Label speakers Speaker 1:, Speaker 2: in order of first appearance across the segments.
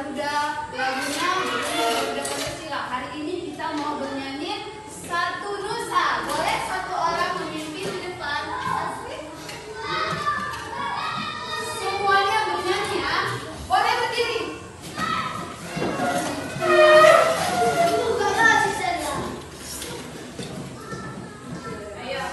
Speaker 1: Garuda, lagunya Garuda Pancasila. Hari ini kita mau bernyanyi Satu Nusa. Boleh satu orang memimpin di depan? Semuanya bernyanyi ya. Boleh berdiri. Ayo.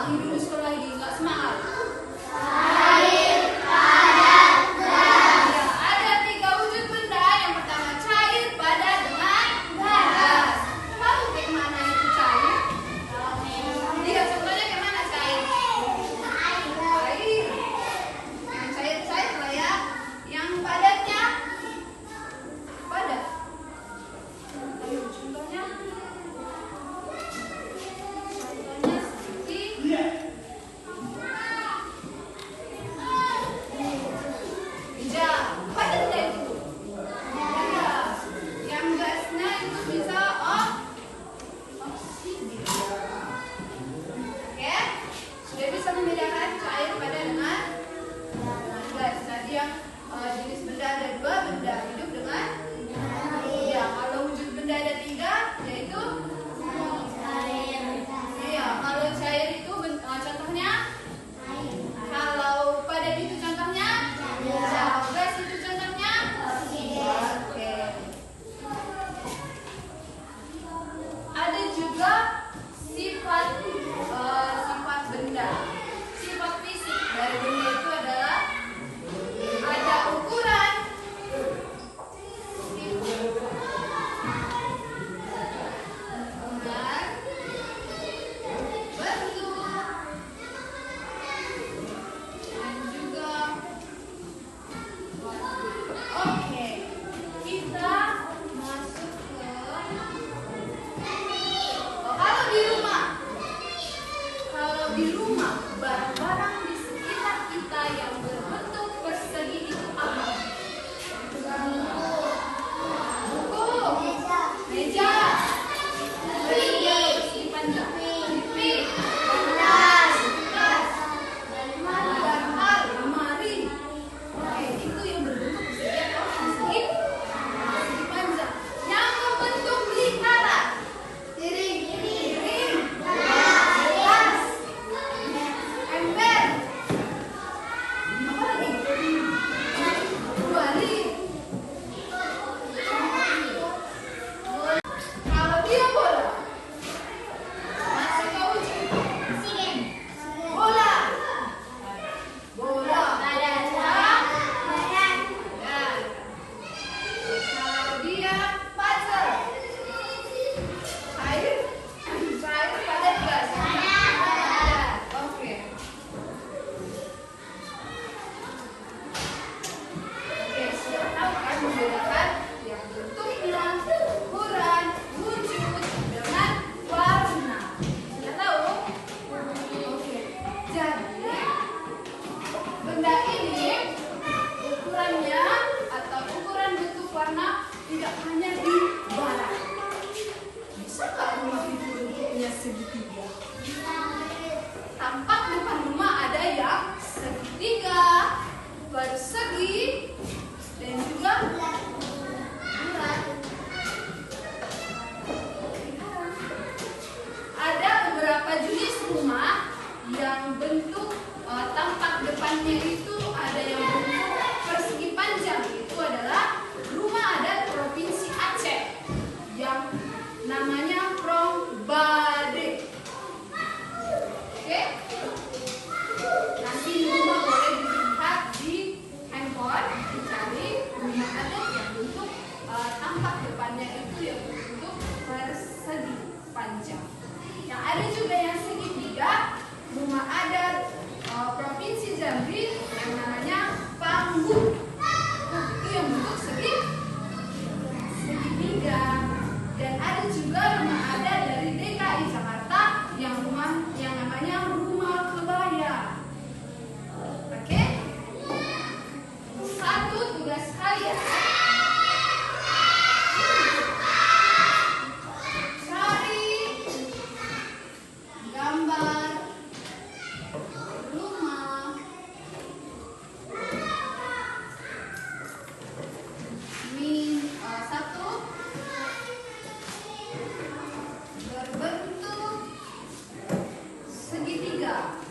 Speaker 1: ulangi dulu sekali lagi, nggak semangat. Ya, ada 3 wujud benda. Yang pertama cair, padat, dengan gas. Tahu kayak mana itu cair? Lihat contohnya kayak mana cair? Air. Yang cair-cair lah ya. Yang padatnya padat. Ayo contohnya. Contohnya seperti hijau. Padat nggak itu? Ya. Yang gasnya itu bisa oksigen. Oke? Sudah bisa membedakan cair, padat dengan gas. Jadi yang jenis benda ada 2, benda hidup dengan ya. Kalau wujud benda ada 3, yaitu iya. Kalau cair itu contohnya, kalau padat itu contohnya, kalau gas itu contohnya. Oke. Ada juga sifat sifat benda. Sifat fisik dari benda itu adalah ada ukuran, bentuk, dan juga oke. Kita masuk ke kalau di rumah barang-barang di sekitar kita yang berbentuk persegi itu apa? Buku, meja, persegi panjang, TV, gelas, lemari. Oke, itu yang berbentuk persegi atau persegi panjang. Yang berbentuk lingkaran, piring, gelas, ember, apa lagi? Kuali. Kalau dia bola, masuk ke wujud bola. Bola. Ya. Kalau dia puzzle, cair, padat, gas. Oke. Oke, sudah tahu kan membedakan yang bentuknya, ukuran, wujud, dengan warna. Sudah tahu? Oke. Jadi benda ini ukurannya atau ukuran bentuk warna tidak hanya di barat. Bisa nggak rumah itu bentuknya segitiga? Tampak depan rumah ada yang segitiga, persegi, dan juga bulat. Ada beberapa jenis rumah yang bentuk tampak depannya itu ada yang bentuk persegi panjang. Itu adalah rumah adat Provinsi Aceh yang namanya Prongbade. Oke? Nanti di rumah boleh dilihat di handphone, dicari rumah adat yang bentuk tampak depannya itu yang bentuk persegi panjang. Yang ada juga yang segitiga, rumah adat Provinsi Jambi yang namanya Panggung. Itu yang bentuk segitiga. Dan ada juga rumah adat dari DKI Jakarta yang namanya rumah kebaya. Oke? Satu tugas kalian. Cari gambar rumah satu berbentuk segitiga.